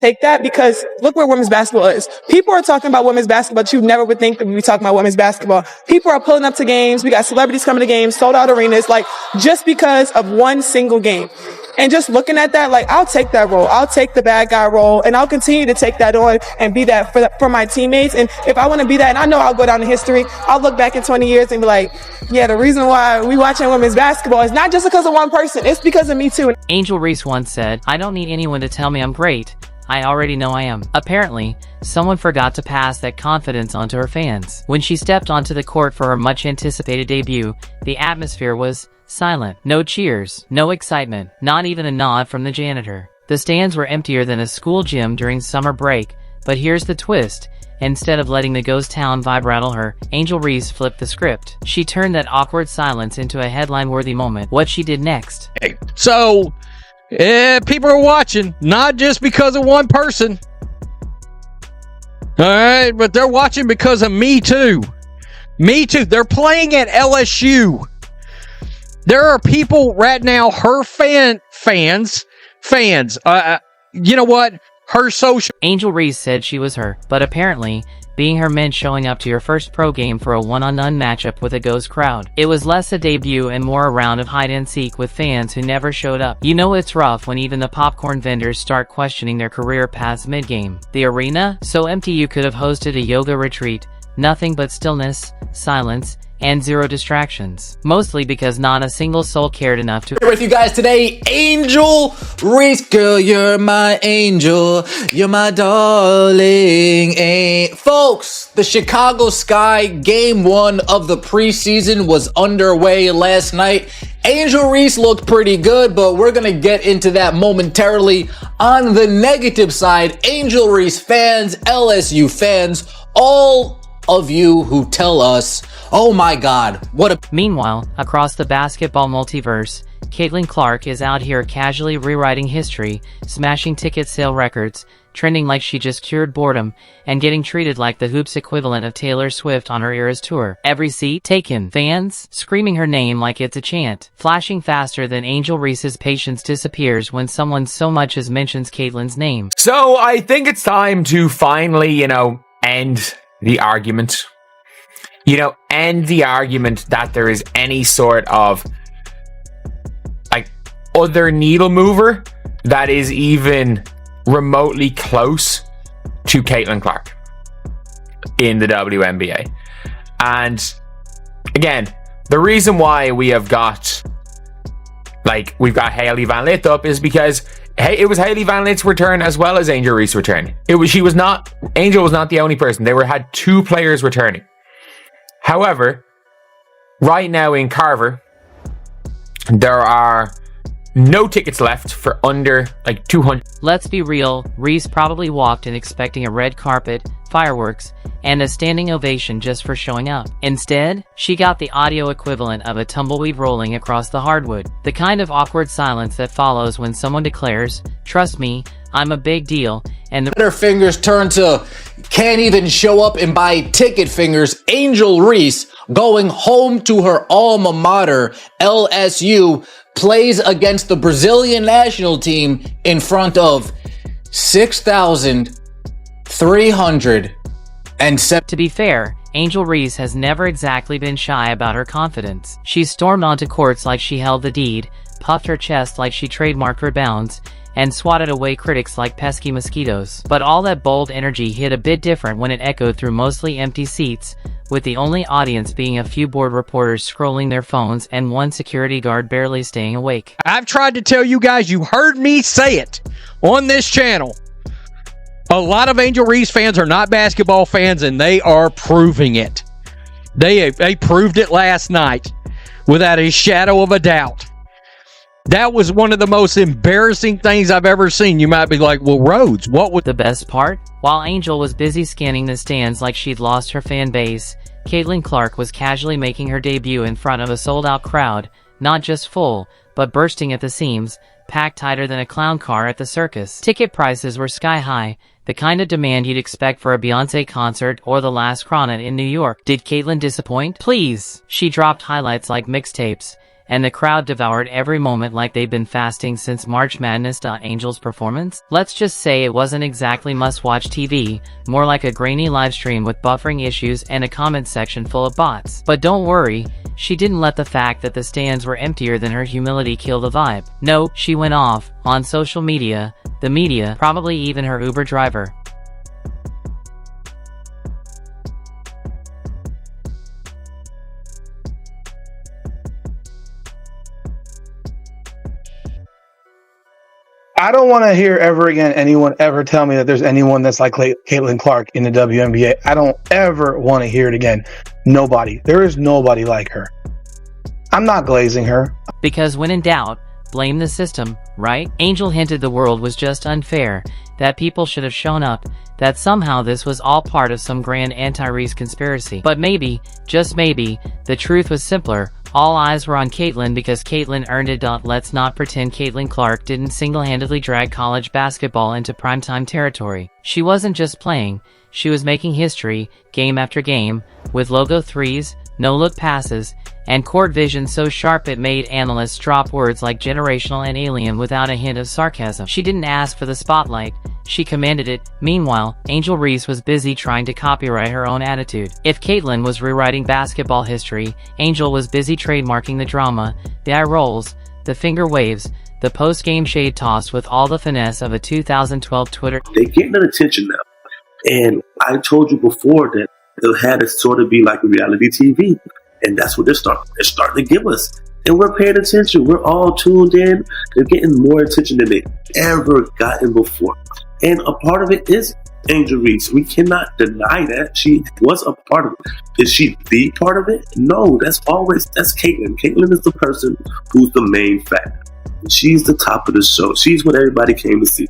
take that because look where women's basketball is. People are talking about women's basketball, but you never would think that we'd be talking about women's basketball. People are pulling up to games. We got celebrities coming to games, sold out arenas, like just because of one single game. And just looking at that, like, I'll take that role. I'll take the bad guy role, and I'll continue to take that on and be that for my teammates. And if I want to be that, and I know I'll go down in history, I'll look back in 20 years and be like, yeah, the reason why we watching women's basketball is not just because of one person. It's because of me too. Angel Reese once said, "I don't need anyone to tell me I'm great. I already know I am." Apparently, someone forgot to pass that confidence onto her fans. When she stepped onto the court for her much-anticipated debut, the atmosphere was silent. No cheers, no excitement, not even a nod from the janitor. The stands were emptier than a school gym during summer break, but here's the twist. Instead of letting the ghost town vibe rattle her, Angel Reese flipped the script. She turned that awkward silence into a headline-worthy moment. What she did next. So, people are watching, not just because of one person. Alright, but they're watching because of me too. Me too. They're playing at LSU. There are people right now, her fans, you know what? Her social... Angel Reese said she was her, but apparently, being her meant showing up to your first pro game for a one-on-one matchup with a ghost crowd. It was less a debut and more a round of hide-and-seek with fans who never showed up. You know it's rough when even the popcorn vendors start questioning their career paths mid-game. The arena? So empty you could have hosted a yoga retreat. Nothing but stillness, silence, and zero distractions. Mostly because not a single soul cared enough to... Here with you guys today, Angel Reese. Girl, you're my angel. You're my darling. Folks, the Chicago Sky Game 1 of the preseason was underway last night. Angel Reese looked pretty good, but we're gonna get into that momentarily. On the negative side, Angel Reese fans, LSU fans, all of you who tell us, oh my God, what a... Meanwhile, across the basketball multiverse, Caitlin Clark is out here casually rewriting history, smashing ticket sale records, trending like she just cured boredom, and getting treated like the hoops equivalent of Taylor Swift on her Eras tour. Every seat taken, fans screaming her name like it's a chant, flashing faster than Angel Reese's patience disappears when someone so much as mentions Caitlin's name. So I think it's time to finally, end the argument. End the argument that there is any sort of other needle mover that is even remotely close to Caitlin Clark in the WNBA. And again, the reason why we have got we've got Hailey Van Lith up is because it was Hailey Van Lith's return as well as Angel Reese's return. Angel was not the only person. They had two players returning. However, right now in Carver, there are no tickets left for under 200. Let's be real, Reese probably walked in expecting a red carpet, fireworks, and a standing ovation just for showing up. Instead, she got the audio equivalent of a tumbleweed rolling across the hardwood. The kind of awkward silence that follows when someone declares, "Trust me, I'm a big deal," and her fingers turn to can't even show up and buy ticket fingers. Angel Reese going home to her alma mater, LSU, plays against the Brazilian national team in front of 6,307. To be fair, Angel Reese has never exactly been shy about her confidence. She stormed onto courts like she held the deed, puffed her chest like she trademarked her bounds, and swatted away critics like pesky mosquitoes. But all that bold energy hit a bit different when it echoed through mostly empty seats, with the only audience being a few bored reporters scrolling their phones and one security guard barely staying awake. I've tried to tell you guys, you heard me say it on this channel. A lot of Angel Reese fans are not basketball fans, and they are proving it. They proved it last night without a shadow of a doubt. That was one of the most embarrassing things I've ever seen. You might be like, well, Rhodes, what would... The best part? While Angel was busy scanning the stands like she'd lost her fan base, Caitlin Clark was casually making her debut in front of a sold-out crowd, not just full, but bursting at the seams, packed tighter than a clown car at the circus. Ticket prices were sky-high, the kind of demand you'd expect for a Beyoncé concert or the last Cronut in New York. Did Caitlin disappoint? Please! She dropped highlights like mixtapes, and the crowd devoured every moment like they'd been fasting since March Madness. Angel's performance? Let's just say it wasn't exactly must-watch TV, more like a grainy livestream with buffering issues and a comment section full of bots. But don't worry, she didn't let the fact that the stands were emptier than her humility kill the vibe. No, she went off, on social media, the media, probably even her Uber driver. I don't want to hear ever again anyone ever tell me that there's anyone that's like Caitlin Clark in the WNBA. I don't ever want to hear it again. Nobody. There is nobody like her. I'm not glazing her. Because when in doubt, blame the system, right? Angel hinted the world was just unfair, that people should have shown up, that somehow this was all part of some grand anti-Reese conspiracy. But maybe, just maybe, the truth was simpler. All eyes were on Caitlin because Caitlin earned it. Let's not pretend Caitlin Clark didn't single-handedly drag college basketball into primetime territory. She wasn't just playing, she was making history, game after game, with logo threes, no-look passes, and court vision so sharp it made analysts drop words like generational and alien without a hint of sarcasm. She didn't ask for the spotlight, she commanded it. Meanwhile, Angel Reese was busy trying to copyright her own attitude. If Caitlin was rewriting basketball history, Angel was busy trademarking the drama, the eye rolls, the finger waves, the post-game shade toss with all the finesse of a 2012 Twitter. They're getting that attention now. And I told you before that they'll have it sort of be like reality TV. And that's what they're starting to give us. And we're paying attention. We're all tuned in. They're getting more attention than they've ever gotten before. And a part of it is Angel Reese. We cannot deny that. She was a part of it. Is she the part of it? No, that's Caitlin. Caitlin is the person who's the main factor. She's the top of the show. She's what everybody came to see.